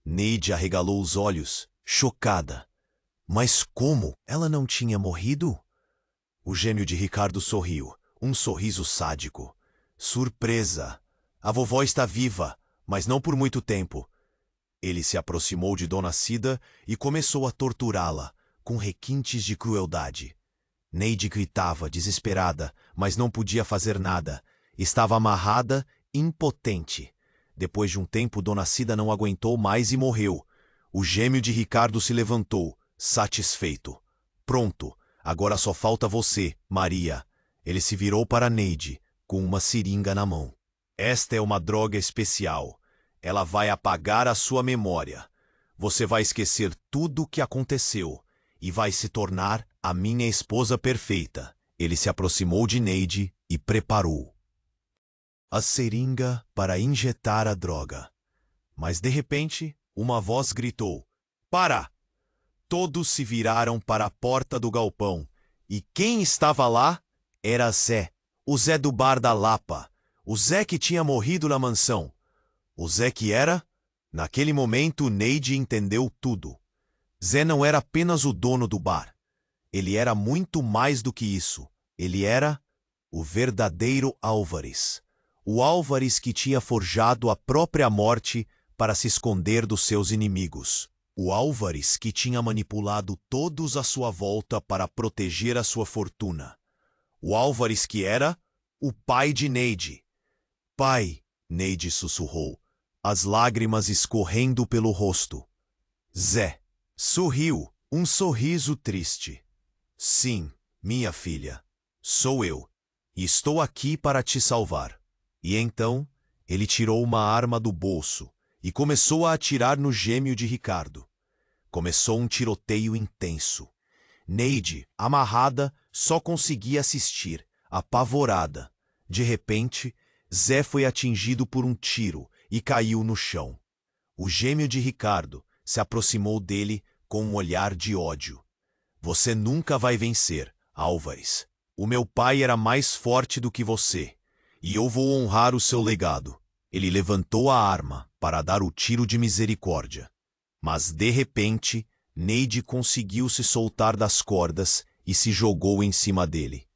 Neide arregalou os olhos, chocada. Mas como? Ela não tinha morrido? O gêmeo de Ricardo sorriu, um sorriso sádico. Surpresa! A vovó está viva, mas não por muito tempo. Ele se aproximou de Dona Cida e começou a torturá-la, com requintes de crueldade. Neide gritava, desesperada, mas não podia fazer nada. Estava amarrada, impotente. Depois de um tempo, Dona Cida não aguentou mais e morreu. O gêmeo de Ricardo se levantou, satisfeito. Pronto, agora só falta você, Maria. Ele se virou para Neide, com uma seringa na mão. Esta é uma droga especial. Ela vai apagar a sua memória. Você vai esquecer tudo o que aconteceu e vai se tornar A minha esposa perfeita. Ele se aproximou de Neide e preparou a seringa para injetar a droga. Mas de repente, uma voz gritou: "Para!" Todos se viraram para a porta do galpão. E quem estava lá era Zé, o Zé do bar da Lapa, o Zé que tinha morrido na mansão. O Zé que era? Naquele momento, Neide entendeu tudo. Zé não era apenas o dono do bar. Ele era muito mais do que isso. Ele era o verdadeiro Álvares. O Álvares que tinha forjado a própria morte para se esconder dos seus inimigos. O Álvares que tinha manipulado todos à sua volta para proteger a sua fortuna. O Álvares que era o pai de Neide. "Pai", Neide sussurrou, as lágrimas escorrendo pelo rosto. Zé sorriu, um sorriso triste. "Sim, minha filha, sou eu, e estou aqui para te salvar." E então, ele tirou uma arma do bolso e começou a atirar no gêmeo de Ricardo. Começou um tiroteio intenso. Neide, amarrada, só conseguia assistir, apavorada. De repente, Zé foi atingido por um tiro e caiu no chão. O gêmeo de Ricardo se aproximou dele com um olhar de ódio. "Você nunca vai vencer, Álvares. O meu pai era mais forte do que você, e eu vou honrar o seu legado." Ele levantou a arma para dar o tiro de misericórdia. Mas, de repente, Neide conseguiu se soltar das cordas e se jogou em cima dele.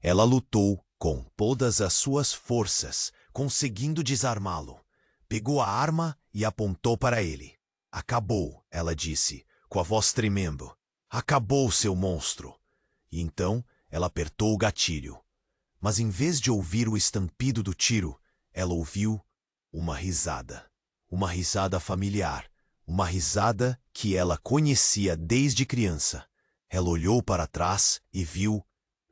Ela lutou com todas as suas forças, conseguindo desarmá-lo. Pegou a arma e apontou para ele. "Acabou", ela disse, com a voz tremendo. "Acabou, seu monstro." E então ela apertou o gatilho. Mas em vez de ouvir o estampido do tiro, ela ouviu uma risada. Uma risada familiar. Uma risada que ela conhecia desde criança. Ela olhou para trás e viu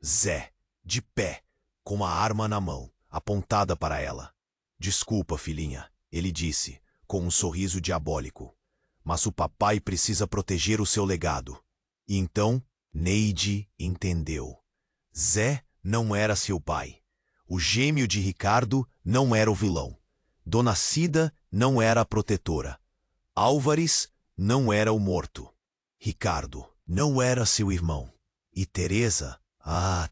Zé, de pé, com a arma na mão, apontada para ela. "Desculpa, filhinha", ele disse, com um sorriso diabólico. "Mas o papai precisa proteger o seu legado." E então, Neide entendeu. Zé não era seu pai. O gêmeo de Ricardo não era o vilão. Dona Cida não era a protetora. Álvares não era o morto. Ricardo não era seu irmão. E Teresa,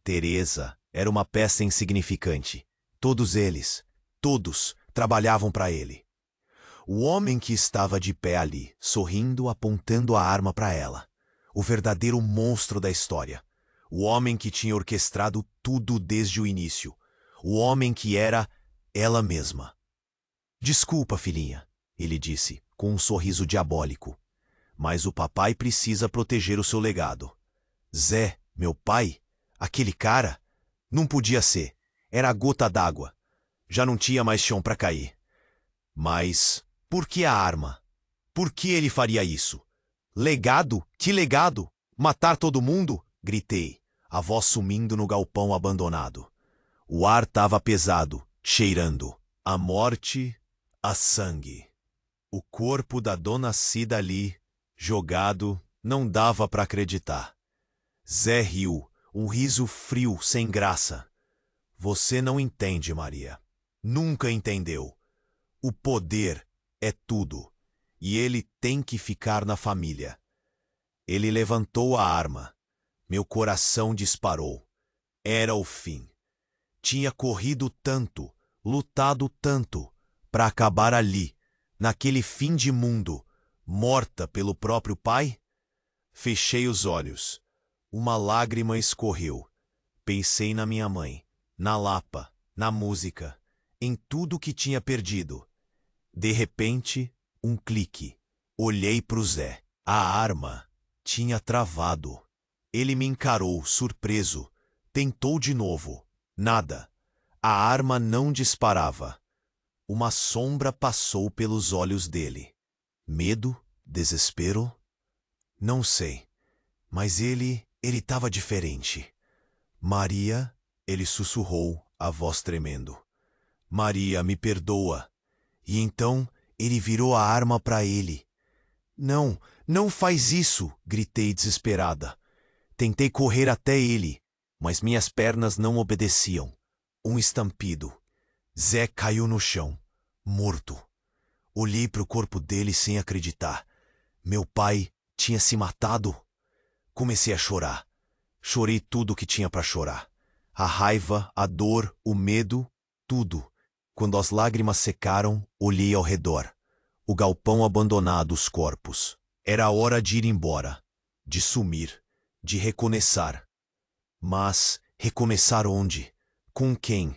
Teresa, era uma peça insignificante. Todos eles, todos, trabalhavam para ele. O homem que estava de pé ali, sorrindo, apontando a arma para ela. O verdadeiro monstro da história. O homem que tinha orquestrado tudo desde o início. O homem que era ela mesma. "Desculpa, filhinha", ele disse, com um sorriso diabólico. "Mas o papai precisa proteger o seu legado." "Zé, meu pai? Aquele cara? Não podia ser. Era a gota d'água. Já não tinha mais chão para cair." "Mas por que a arma? Por que ele faria isso?" "Legado? Que legado? Matar todo mundo?" gritei, a voz sumindo no galpão abandonado. O ar estava pesado, cheirando a morte, a sangue. O corpo da Dona Cida ali, jogado, não dava para acreditar. Zé riu, um riso frio, sem graça. "Você não entende, Maria. Nunca entendeu. O poder é tudo, e ele tem que ficar na família." Ele levantou a arma. Meu coração disparou. Era o fim. Tinha corrido tanto, lutado tanto, para acabar ali, naquele fim de mundo, morta pelo próprio pai? Fechei os olhos. Uma lágrima escorreu. Pensei na minha mãe, na Lapa, na música, em tudo que tinha perdido. De repente, um clique. Olhei para o Zé. A arma tinha travado. Ele me encarou, surpreso. Tentou de novo. Nada. A arma não disparava. Uma sombra passou pelos olhos dele. Medo? Desespero? Não sei. Mas ele estava diferente. "Maria", ele sussurrou, a voz tremendo. "Maria, me perdoa." E então ele virou a arma para ele. "Não, não faz isso", gritei desesperada. Tentei correr até ele, mas minhas pernas não obedeciam. Um estampido. Zé caiu no chão, morto. Olhei para o corpo dele sem acreditar. Meu pai tinha se matado? Comecei a chorar. Chorei tudo o que tinha para chorar. A raiva, a dor, o medo, tudo. Quando as lágrimas secaram, olhei ao redor. O galpão abandonado, os corpos. Era hora de ir embora, de sumir, de recomeçar. Mas recomeçar onde? Com quem?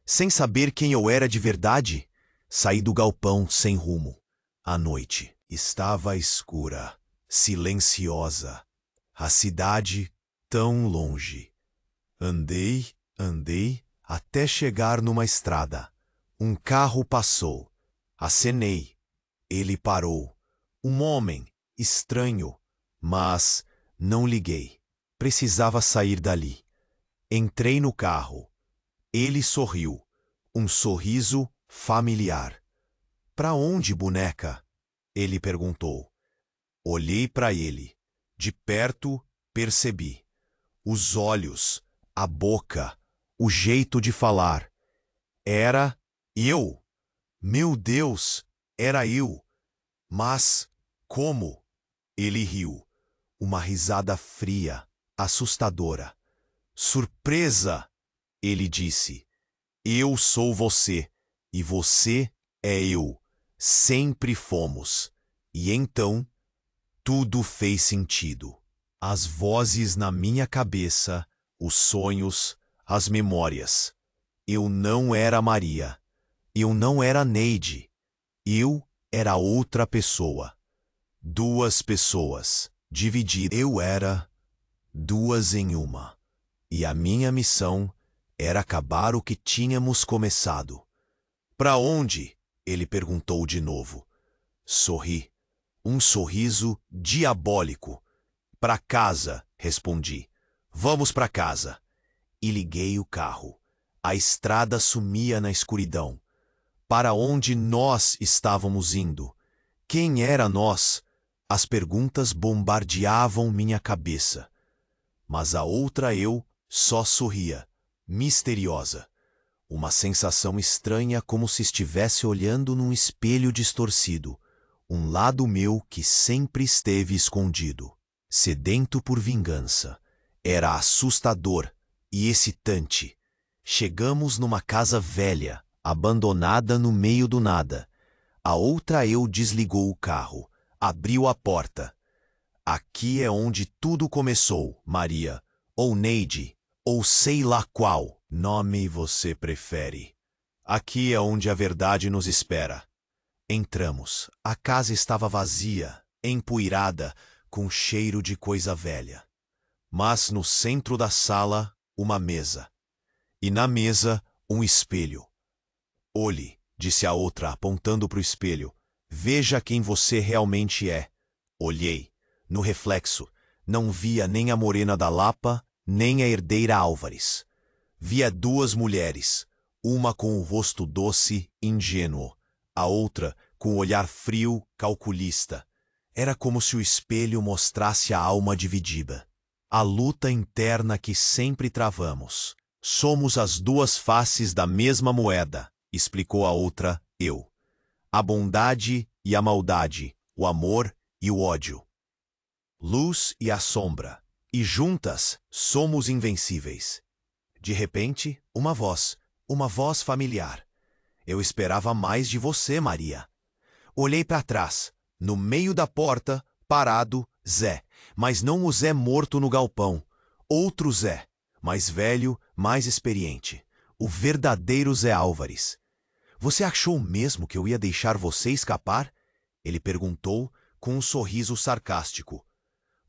Sem saber quem eu era de verdade? Saí do galpão sem rumo. A noite estava escura, silenciosa. A cidade tão longe. Andei, até chegar numa estrada. Um carro passou. Acenei. Ele parou. Um homem, estranho, mas não liguei. Precisava sair dali. Entrei no carro. Ele sorriu. Um sorriso familiar. Para onde, boneca? Ele perguntou. Olhei para ele. De perto, percebi. Os olhos, a boca, o jeito de falar. Era eu. Meu Deus, era eu. Mas como? Ele riu. Uma risada fria, assustadora. Surpresa! Ele disse. Eu sou você, e você é eu. Sempre fomos. E então, tudo fez sentido. As vozes na minha cabeça, os sonhos, as memórias. Eu não era Maria. Eu não era Neide. Eu era outra pessoa. Duas pessoas, divididas. Eu era duas em uma. E a minha missão era acabar o que tínhamos começado. Para onde? Ele perguntou de novo. Sorri. Um sorriso diabólico. Para casa, respondi. Vamos para casa. E liguei o carro. A estrada sumia na escuridão. Para onde nós estávamos indo? Quem era nós? As perguntas bombardeavam minha cabeça. Mas a outra eu só sorria, misteriosa. Uma sensação estranha, como se estivesse olhando num espelho distorcido. Um lado meu que sempre esteve escondido, sedento por vingança. Era assustador e excitante. Chegamos numa casa velha, abandonada no meio do nada. A outra eu desligou o carro, abriu a porta. Aqui é onde tudo começou, Maria, ou Neide, ou sei lá qual nome você prefere. Aqui é onde a verdade nos espera. Entramos. A casa estava vazia, empoeirada, com cheiro de coisa velha. Mas no centro da sala, uma mesa. E na mesa, um espelho. Olhe, disse a outra, apontando para o espelho. Veja quem você realmente é. Olhei. No reflexo, não via nem a morena da Lapa, nem a herdeira Álvares. Via duas mulheres, uma com o rosto doce, ingênuo, a outra com o olhar frio, calculista. Era como se o espelho mostrasse a alma dividida. A luta interna que sempre travamos. Somos as duas faces da mesma moeda, explicou a outra, eu. A bondade e a maldade, o amor e o ódio. Luz e a sombra. E juntas somos invencíveis. De repente, uma voz familiar. Eu esperava mais de você, Maria. Olhei para trás. No meio da porta, parado, Zé. Mas não o Zé morto no galpão. Outro Zé. Mais velho, mais experiente. O verdadeiro Zé Álvares. Você achou mesmo que eu ia deixar você escapar? Ele perguntou com um sorriso sarcástico.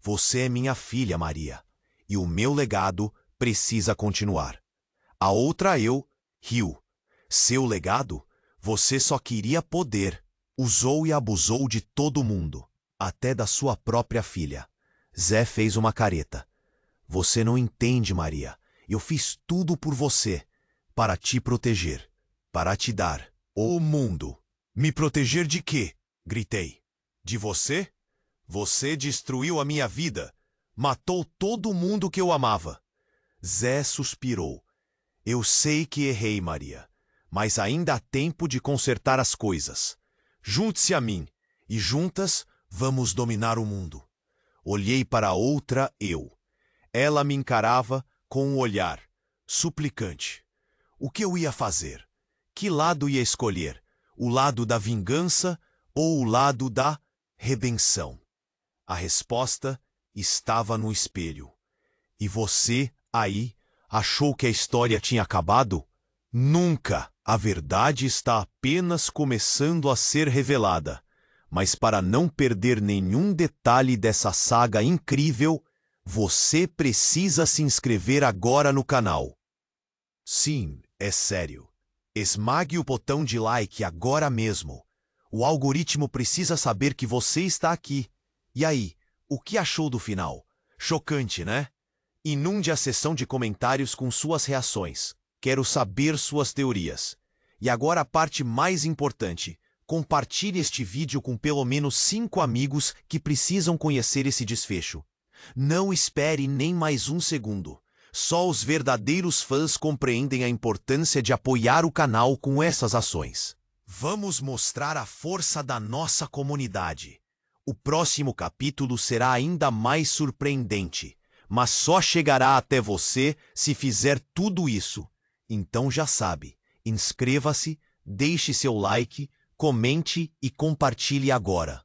Você é minha filha, Maria. E o meu legado precisa continuar. A outra eu riu. Seu legado? Você só queria poder. Usou e abusou de todo mundo. Até da sua própria filha. Zé fez uma careta. Você não entende, Maria. Eu fiz tudo por você. Para te proteger. Para te dar o mundo. Me proteger de quê? Gritei. De você? Você destruiu a minha vida. Matou todo mundo que eu amava. Zé suspirou. Eu sei que errei, Maria, mas ainda há tempo de consertar as coisas. Junte-se a mim, e juntas vamos dominar o mundo. Olhei para outra eu. Ela me encarava com um olhar suplicante. O que eu ia fazer? Que lado ia escolher? O lado da vingança ou o lado da redenção? A resposta estava no espelho. E você, aí, achou que a história tinha acabado? Nunca! A verdade está apenas começando a ser revelada. Mas para não perder nenhum detalhe dessa saga incrível, você precisa se inscrever agora no canal. Sim, é sério. Esmague o botão de like agora mesmo. O algoritmo precisa saber que você está aqui. E aí, o que achou do final? Chocante, né? Inunde a seção de comentários com suas reações. Quero saber suas teorias. E agora a parte mais importante. Compartilhe este vídeo com pelo menos 5 amigos que precisam conhecer esse desfecho. Não espere nem mais um segundo. Só os verdadeiros fãs compreendem a importância de apoiar o canal com essas ações. Vamos mostrar a força da nossa comunidade. O próximo capítulo será ainda mais surpreendente, mas só chegará até você se fizer tudo isso. Então já sabe, inscreva-se, deixe seu like, comente e compartilhe agora.